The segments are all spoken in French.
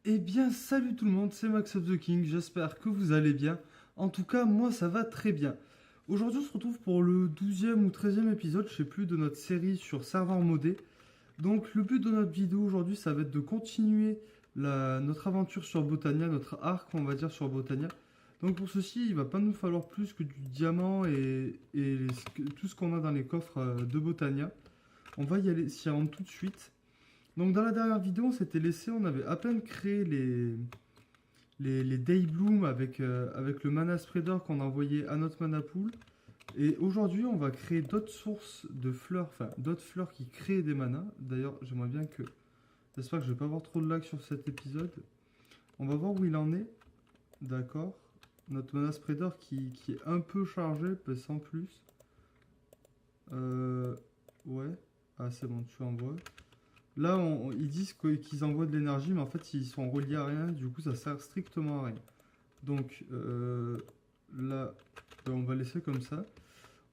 Eh bien, salut tout le monde, c'est Max of the King, j'espère que vous allez bien. En tout cas, moi ça va très bien. Aujourd'hui, on se retrouve pour le 12e ou 13e épisode, je sais plus, de notre série sur serveur modé. Donc, le but de notre vidéo aujourd'hui, ça va être de continuer notre aventure sur Botania, notre arc, on va dire, sur Botania. Donc, pour ceci, il va pas nous falloir plus que du diamant et tout ce qu'on a dans les coffres de Botania. On va y aller, s'y rendre tout de suite. Donc dans la dernière vidéo, on s'était laissé, on avait à peine créé les Day Bloom avec le Mana Spreader qu'on a envoyé à notre Mana Pool. Et aujourd'hui, on va créer d'autres sources de fleurs, enfin d'autres fleurs qui créent des manas. D'ailleurs, j'aimerais bien que... J'espère que je vais pas avoir trop de lag sur cet épisode. On va voir où il en est. D'accord. Notre Mana Spreader qui est un peu chargé, mais sans plus. Ouais. Ah, c'est bon, tu envoies. Là, ils disent qu'ils envoient de l'énergie, mais en fait, ils sont reliés à rien. Du coup, ça sert strictement à rien. Donc, là, on va laisser comme ça.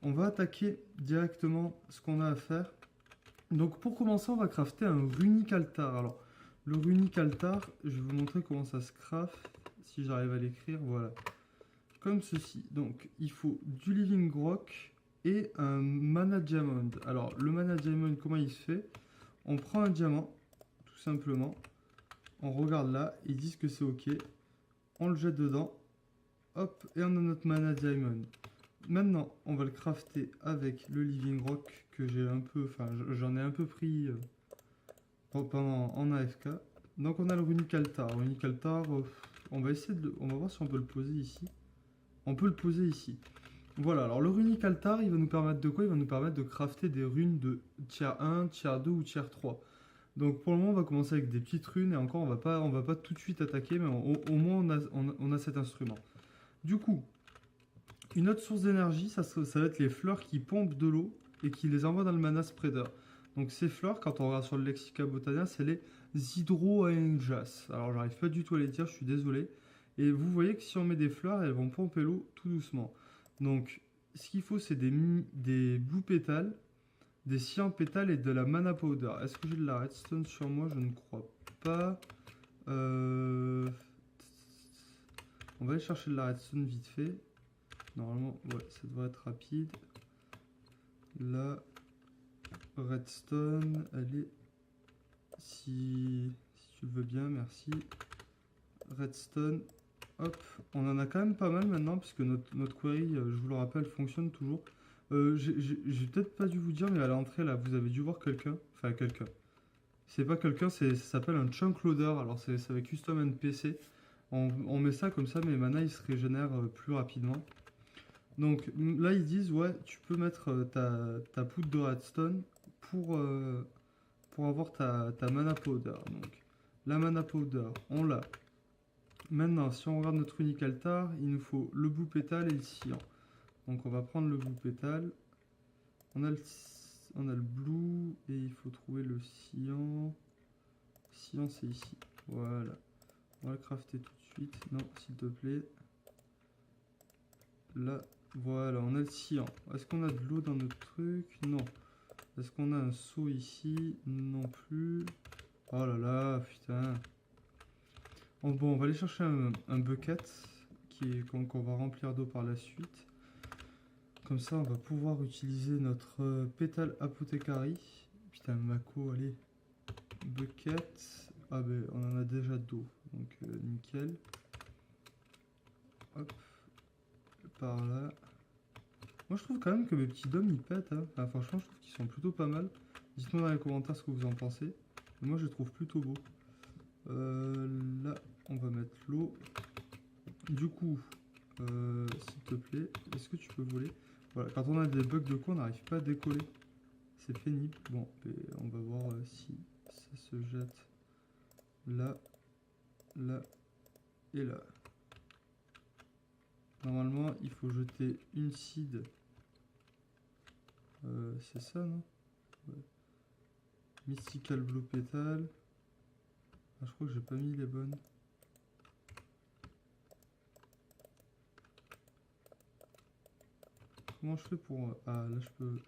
On va attaquer directement ce qu'on a à faire. Donc, pour commencer, on va crafter un runic altar. Alors, le runic altar, je vais vous montrer comment ça se craft. Si j'arrive à l'écrire, voilà. Comme ceci. Donc, il faut du living rock et un mana diamond. Alors, le mana diamond, comment il se fait? On prend un diamant, tout simplement. On regarde là, ils disent que c'est ok. On le jette dedans. Hop, et on a notre mana diamond. Maintenant, on va le crafter avec le living rock que j'ai un peu, enfin j'en ai un peu pris pendant en AFK. Donc on a le runic altar. Runic altar, on va essayer de, on va voir si on peut le poser ici. On peut le poser ici. Voilà, alors le runic altar, il va nous permettre de quoi? Il va nous permettre de crafter des runes de tier 1, tier 2 ou tier 3. Donc pour le moment, on va commencer avec des petites runes et encore, on va pas tout de suite attaquer, mais au moins on a cet instrument. Du coup, une autre source d'énergie, ça va être les fleurs qui pompent de l'eau et qui les envoient dans le mana spreader. Donc ces fleurs, quand on regarde sur le Lexica Botanien, c'est les Hydroangas. Alors j'arrive pas du tout à les dire, je suis désolé. Et vous voyez que si on met des fleurs, elles vont pomper l'eau tout doucement. Donc ce qu'il faut, c'est des blue pétales, des cyan pétales et de la mana powder. Est-ce que j'ai de la redstone sur moi? Je ne crois pas. On va aller chercher de la redstone vite fait. Normalement, ouais, ça devrait être rapide. La redstone, elle est... Si tu le veux bien, merci. Redstone, hop. On en a quand même pas mal maintenant, puisque notre query, je vous le rappelle, fonctionne toujours. J'ai peut-être pas dû vous dire, mais à l'entrée, là, vous avez dû voir quelqu'un. Enfin, quelqu'un. C'est pas quelqu'un, ça s'appelle un chunk loader. Alors, c'est avec custom NPC. On met ça comme ça, mes mana, ils se régénèrent plus rapidement. Donc là, ils disent, ouais, tu peux mettre ta poudre de redstone pour avoir ta mana powder. Donc, la mana powder, on l'a. Maintenant, si on regarde notre unique altar, il nous faut le blue pétale et le cyan. Donc, on va prendre le blue pétale. On a le blue et il faut trouver le cyan. Cyan, c'est ici. Voilà. On va le crafter tout de suite. Non, s'il te plaît. Là, voilà, on a le cyan. Est-ce qu'on a de l'eau dans notre truc? Non. Est-ce qu'on a un seau ici? Non plus. Oh là là, putain. Bon, on va aller chercher un bucket qu'on va remplir d'eau par la suite. Comme ça, on va pouvoir utiliser notre pétale apothecary. Putain, Mako, allez. Bucket. Ah ben, on en a déjà d'eau. Donc, nickel. Hop. Par là. Moi, je trouve quand même que mes petits dômes, ils pètent. Hein. Enfin, franchement, je trouve qu'ils sont plutôt pas mal. Dites-moi dans les commentaires ce que vous en pensez. Moi, je les trouve plutôt beaux. Là, on va mettre l'eau. Du coup, s'il te plaît, est-ce que tu peux voler? Voilà, quand on a des bugs de quoi, on n'arrive pas à décoller. C'est pénible. Bon, on va voir si ça se jette là, là et là. Normalement, il faut jeter une seed. C'est ça, non? Ouais. Mystical Blue Petal. Ah, je crois que j'ai pas mis les bonnes. Comment je fais pour... Ah, là, je peux...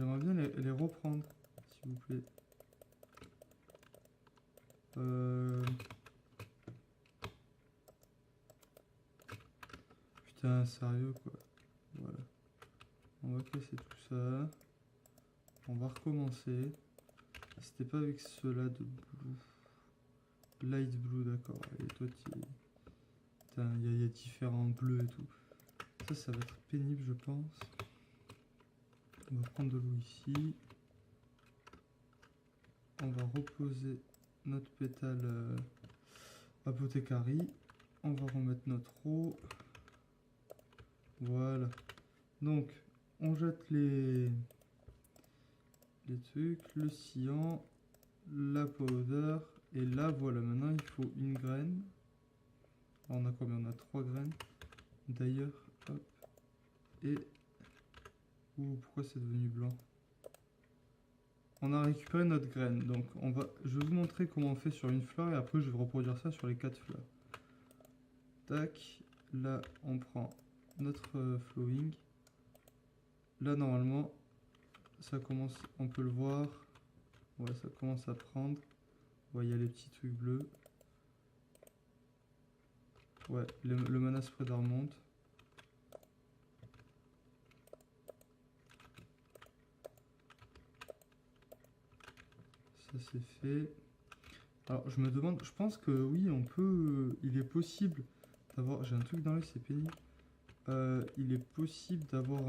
J'aimerais bien les reprendre, s'il vous plaît. Putain, sérieux quoi. Voilà. On va casser tout ça. On va recommencer. C'était pas avec ceux-là de blue. Light blue, d'accord. Et toi, putain, il y a différents bleus et tout. Ça va être pénible, je pense. On va prendre de l'eau ici. On va reposer notre pétale apothécarie. On va remettre notre eau. Voilà. Donc, on jette les trucs, le cyan, la powder. Et là, voilà. Maintenant, il faut une graine. Alors, on a combien? On a 3 graines. D'ailleurs, hop. Et... Ouh, pourquoi c'est devenu blanc? On a récupéré notre graine. Donc, je vais vous montrer comment on fait sur une fleur. Et après, je vais reproduire ça sur les 4 fleurs. Tac. Là, on prend notre flowing. Là, normalement, ça commence, on peut le voir. Ouais, ça commence à prendre. Ouais, il y a les petits trucs bleus. Ouais, le mana spreader monte. Ça c'est fait. Alors, je me demande, je pense que oui, on peut, il est possible d'avoir, j'ai un truc dans l'œil, c'est pénible. Il est possible d'avoir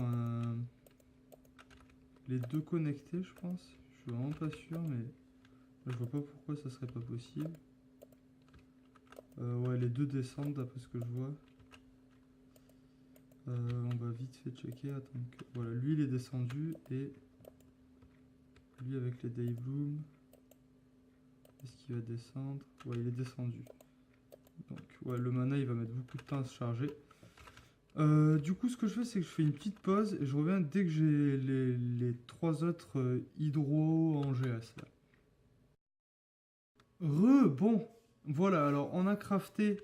les deux connectés, je pense. Je suis vraiment pas sûr, mais je vois pas pourquoi ça serait pas possible. Ouais, les deux descendent d'après ce que je vois. On va vite fait checker. Attends, voilà, lui il est descendu et lui avec les Daybloom. Est-ce qu'il va descendre? Ouais, il est descendu. Donc, ouais, le mana il va mettre beaucoup de temps à se charger. Du coup, ce que je fais, c'est que je fais une petite pause et je reviens dès que j'ai les 3 autres hydro en GS. Là. Bon, voilà, alors on a crafté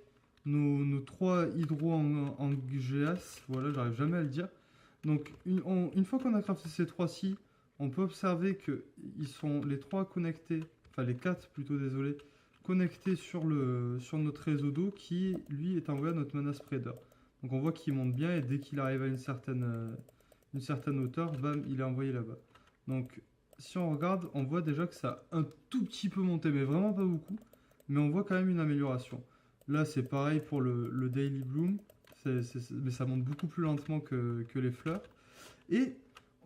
nos 3 hydro en GS. Voilà, j'arrive jamais à le dire. Donc, une fois qu'on a crafté ces 3-ci, on peut observer que ils sont les 3 connectés, enfin les 4 plutôt, désolé, connectés sur notre réseau d'eau qui, lui, est envoyé à notre mana spreader. Donc on voit qu'il monte bien et dès qu'il arrive à une certaine hauteur, bam, il est envoyé là-bas. Donc si on regarde, on voit déjà que ça a un tout petit peu monté, mais vraiment pas beaucoup. Mais on voit quand même une amélioration. Là c'est pareil pour le Daily Bloom, mais ça monte beaucoup plus lentement que les fleurs. Et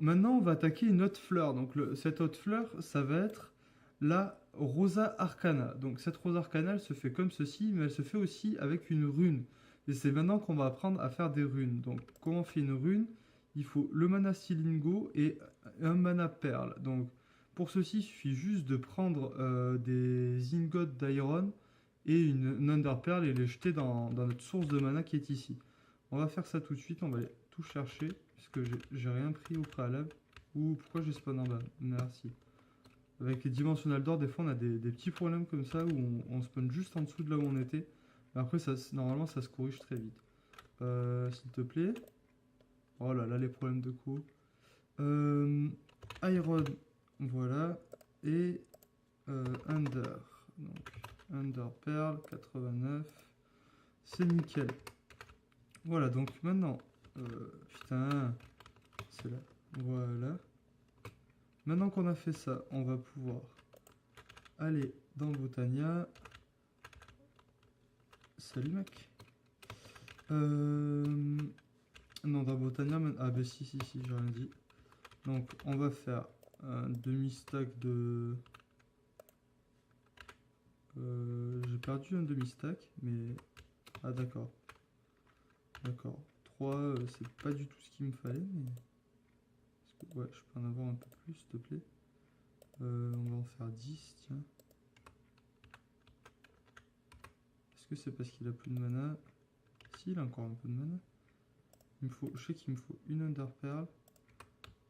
maintenant on va attaquer une autre fleur. Donc cette autre fleur, ça va être la Rosa Arcana. Donc cette Rosa Arcana, elle se fait comme ceci, mais elle se fait aussi avec une rune. Et c'est maintenant qu'on va apprendre à faire des runes. Donc, comment on fait une rune? Il faut le mana Silingo et un mana perle. Donc, pour ceci, il suffit juste de prendre des ingots d'iron et une under perle et les jeter dans notre source de mana qui est ici. On va faire ça tout de suite. On va aller tout chercher puisque j'ai rien pris au préalable. Ou pourquoi j'ai spawn en bas? Merci. Avec les dimensionnels d'or, des fois, on a des petits problèmes comme ça où on spawn juste en dessous de là où on était. Après, normalement, ça se corrige très vite. S'il te plaît. Oh là là, les problèmes de coup. Iron, voilà. Et Under. Donc, Under Pearl, 89. C'est nickel. Voilà, donc maintenant... putain, c'est là. Voilà. Maintenant qu'on a fait ça, on va pouvoir aller dans Botania. Salut mec. Non, dans Botania, ah bah si, j'ai rien dit. Donc on va faire un demi-stack de... j'ai perdu un demi-stack, mais... Ah d'accord. D'accord. 3, c'est pas du tout ce qu'il me fallait, mais... Ouais, je peux en avoir un peu plus, s'il te plaît. On va en faire 10, tiens. Est-ce que c'est parce qu'il a plus de mana? Si, il a encore un peu de mana. Je sais qu'il me faut une Under Pearl. Si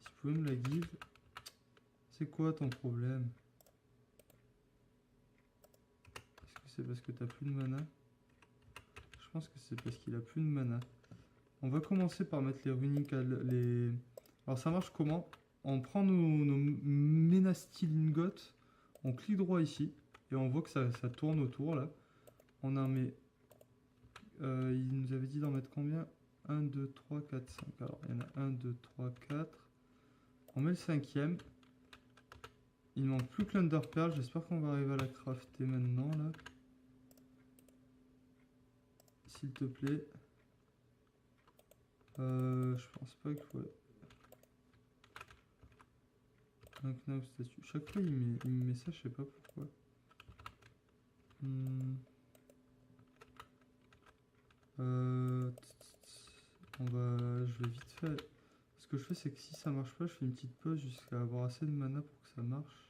vous pouvez me la give. C'est quoi ton problème? Est-ce que c'est parce que t'as plus de mana? Je pense que c'est parce qu'il a plus de mana. On va commencer par mettre les runiques. Alors ça marche comment? on prend nos Menastil Ingots, on clique droit ici, et on voit que ça tourne autour là. On en met, il nous avait dit d'en mettre combien? 1, 2, 3, 4, 5. Alors, il y en a 1, 2, 3, 4. On met le cinquième. Il ne manque plus que l'Underpearl. J'espère qu'on va arriver à la crafter maintenant là. S'il te plaît. Je pense pas qu'il faut... Un Knauf statue. Chaque fois il me met ça, je sais pas pourquoi. Je vais vite fait. Ce que je fais, c'est que si ça marche pas, je fais une petite pause jusqu'à avoir assez de mana pour que ça marche.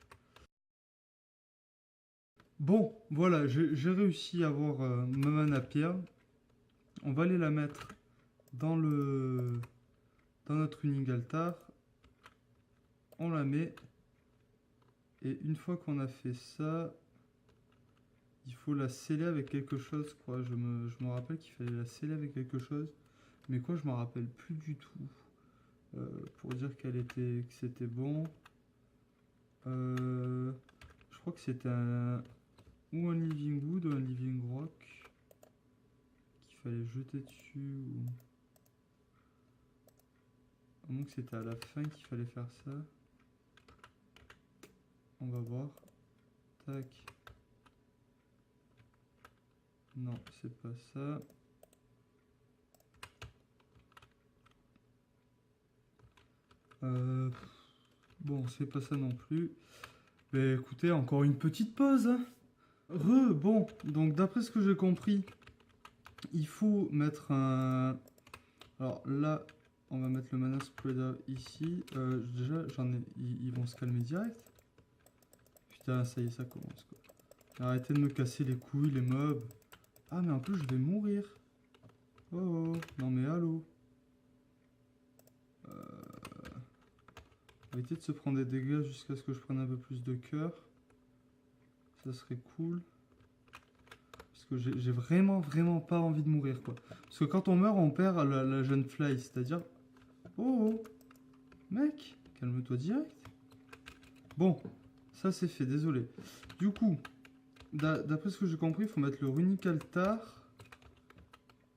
Bon, voilà, j'ai réussi à avoir ma mana pierre. On va aller la mettre dans notre running altar. On la met. Et une fois qu'on a fait ça, il faut la sceller avec quelque chose, quoi. Je me rappelle qu'il fallait la sceller avec quelque chose. Mais quoi, je m'en rappelle plus du tout. Pour dire que c'était bon. Je crois que c'était ou un living wood ou un living rock qu'il fallait jeter dessus. Ou... À moins que c'était à la fin qu'il fallait faire ça. On va voir. Tac. Non, c'est pas ça. Bon, c'est pas ça non plus. Mais écoutez, encore une petite pause. Hein. Bon, donc d'après ce que j'ai compris, il faut mettre un... Alors là, on va mettre le mana spreader ici. Déjà, ils vont se calmer direct. Putain, ça y est, ça commence quoi. Arrêtez de me casser les couilles, les mobs. Ah, mais en plus, je vais mourir. Oh, non mais allô. Éviter de se prendre des dégâts jusqu'à ce que je prenne un peu plus de cœur. Ça serait cool. Parce que j'ai vraiment pas envie de mourir quoi. Parce que quand on meurt, on perd la jeune fly. C'est-à-dire... Oh, mec, calme-toi direct. Bon, ça c'est fait, désolé. Du coup, d'après ce que j'ai compris, il faut mettre le runic altar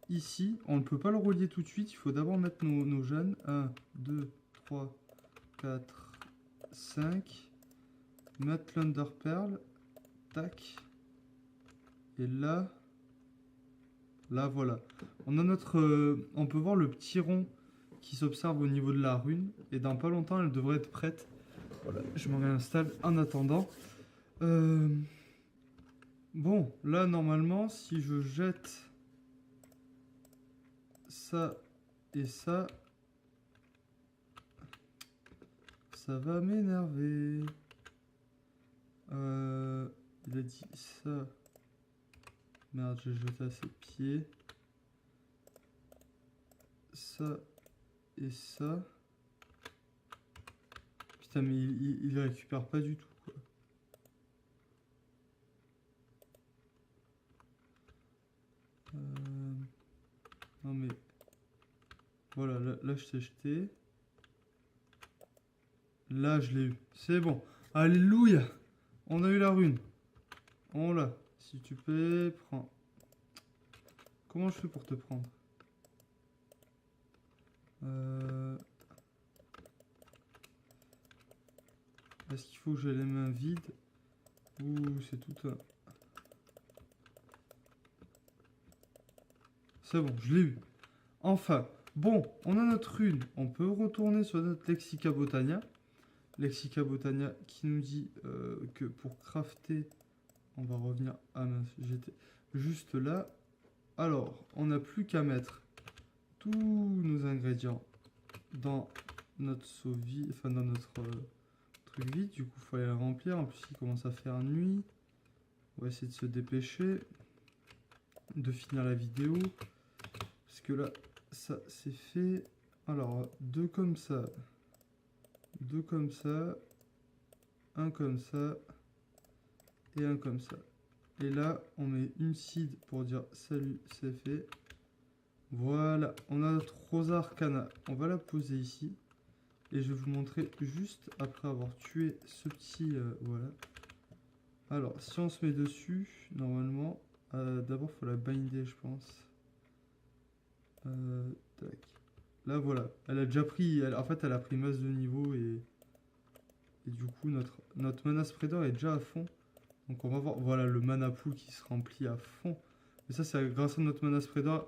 ici. On ne peut pas le relier tout de suite. Il faut d'abord mettre nos jeunes. 1, 2, 3, 4, 5. Mettre l'Underpearl. Tac. Et là, voilà. On a notre... on peut voir le petit rond qui s'observe au niveau de la rune. Et dans pas longtemps, elle devrait être prête. Voilà, je me réinstalle en attendant. Bon, là, normalement, si je jette ça et ça, ça va m'énerver. Il a dit ça. Merde, j'ai jeté à ses pieds. Ça et ça. Putain, mais il récupère pas du tout, quoi. Non, mais... Voilà, là je t'ai jeté. Là, je l'ai eu. C'est bon. Alléluia. On a eu la rune. On l'a. Si tu peux, prends. Comment je fais pour te prendre? Est-ce qu'il faut que j'ai les mains vides? Ou c'est tout un... C'est bon, je l'ai eu. Enfin, bon, on a notre rune. On peut retourner sur notre Lexica Botania. Lexica Botania qui nous dit que pour crafter, on va revenir... Ah mince, j'étais juste là. Alors, on n'a plus qu'à mettre tous nos ingrédients dans notre seau vide, enfin dans notre truc vide. Du coup, il faut aller le remplir. En plus, il commence à faire nuit. On va essayer de se dépêcher de finir la vidéo. Parce que là, ça c'est fait. Alors, deux comme ça. Deux comme ça. Un comme ça. Et un comme ça. Et là, on met une seed pour dire salut, c'est fait. Voilà, on a notre Rosa Arcana. On va la poser ici. Et je vais vous montrer juste après avoir tué ce petit... voilà. Alors, si on se met dessus, normalement, d'abord il faut la binder, je pense. Tac. Là, voilà. Elle a déjà pris... en fait, elle a pris masse de niveau et du coup, notre mana spreader est déjà à fond. Donc, on va voir... Voilà, le mana pool qui se remplit à fond. Et ça, c'est grâce à notre mana spreader.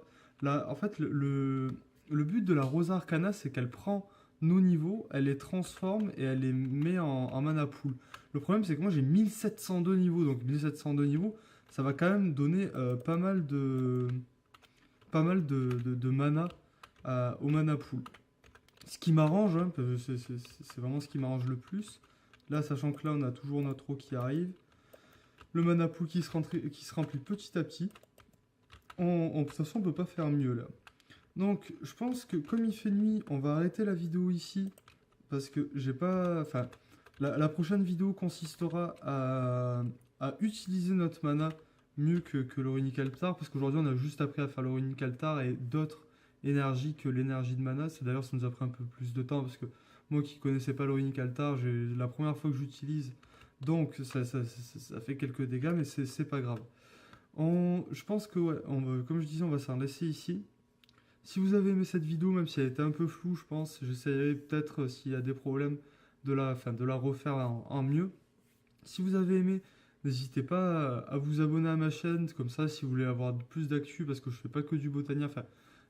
Là, en fait, le but de la Rosa Arcana, c'est qu'elle prend nos niveaux, elle les transforme et elle les met en mana pool. Le problème, c'est que moi, j'ai 1702 niveaux. Donc, 1702 niveaux, ça va quand même donner pas mal de mana au mana pool. Ce qui m'arrange, hein, c'est vraiment ce qui m'arrange le plus. Là, sachant que là, on a toujours notre eau qui arrive. Le mana pool qui se remplit petit à petit. De toute façon, on peut pas faire mieux là. Donc, je pense que comme il fait nuit, on va arrêter la vidéo ici. Parce que j'ai pas... Enfin, la prochaine vidéo consistera à utiliser notre mana mieux que l'Aurinic Altar. Parce qu'aujourd'hui, on a juste appris à faire l'Aurinic Altar et d'autres énergies que l'énergie de mana. C'est d'ailleurs, ça nous a pris un peu plus de temps. Parce que moi qui connaissais pas l'Aurinic Altar, la première fois que j'utilise. Donc, ça fait quelques dégâts, mais c'est pas grave. Je pense que, ouais, comme je disais, on va s'en laisser ici. Si vous avez aimé cette vidéo, même si elle était un peu floue, je pense, j'essaierai peut-être, s'il y a des problèmes, de la refaire en mieux. Si vous avez aimé, n'hésitez pas à vous abonner à ma chaîne, comme ça, si vous voulez avoir plus d'actu, parce que je fais pas que du Botania. Enfin,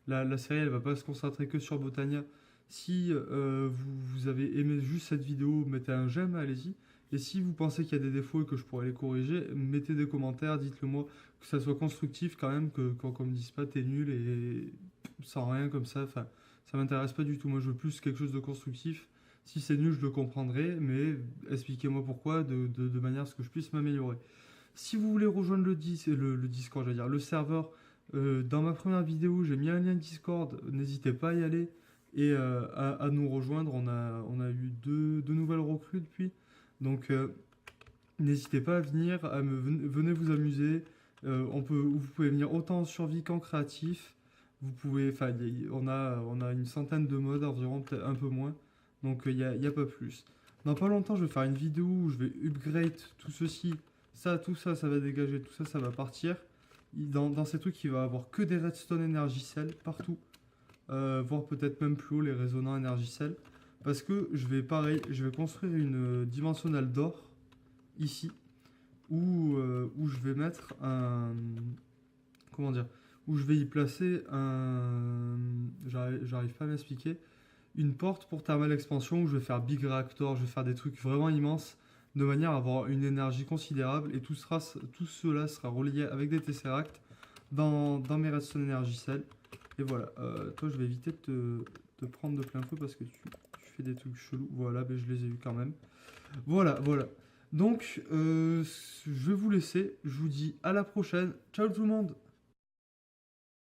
la série, elle va pas se concentrer que sur Botania. Si vous avez aimé juste cette vidéo, mettez un j'aime, allez-y. Et si vous pensez qu'il y a des défauts et que je pourrais les corriger, mettez des commentaires, dites-le moi, que ça soit constructif quand même, qu'on me dise pas t'es nul et sans rien comme ça. Enfin, ça m'intéresse pas du tout. Moi, je veux plus quelque chose de constructif. Si c'est nul, je le comprendrai, mais expliquez-moi pourquoi de manière à ce que je puisse m'améliorer. Si vous voulez rejoindre le Discord, je veux dire, le serveur, dans ma première vidéo, j'ai mis un lien Discord, n'hésitez pas à y aller et à nous rejoindre. On a eu deux nouvelles recrues depuis. Donc, n'hésitez pas à venir, venez vous amuser. Vous pouvez venir autant en survie qu'en créatif. Vous pouvez, enfin, on a une centaine de modes environ, peut-être un peu moins. Donc, il n'y a pas plus. Dans pas longtemps, je vais faire une vidéo où je vais upgrade tout ceci. Tout ça, ça va dégager, tout ça, ça va partir. Dans ces trucs, il va y avoir que des redstone energy cell partout. Voire peut-être même plus haut, les résonants energy cell. Parce que je vais construire une dimensionnelle d'or ici où je vais mettre comment dire, où je vais y placer j'arrive pas à m'expliquer, une porte pour thermal expansion où je vais faire big reactor, je vais faire des trucs vraiment immenses de manière à avoir une énergie considérable et tout cela sera relié avec des tesseract dans mes redstone energy cell. Et voilà, toi je vais éviter de te prendre de plein feu parce que tu fais des trucs chelous. Voilà, ben, je les ai eu quand même. Voilà. Donc, je vais vous laisser. Je vous dis à la prochaine. Ciao tout le monde!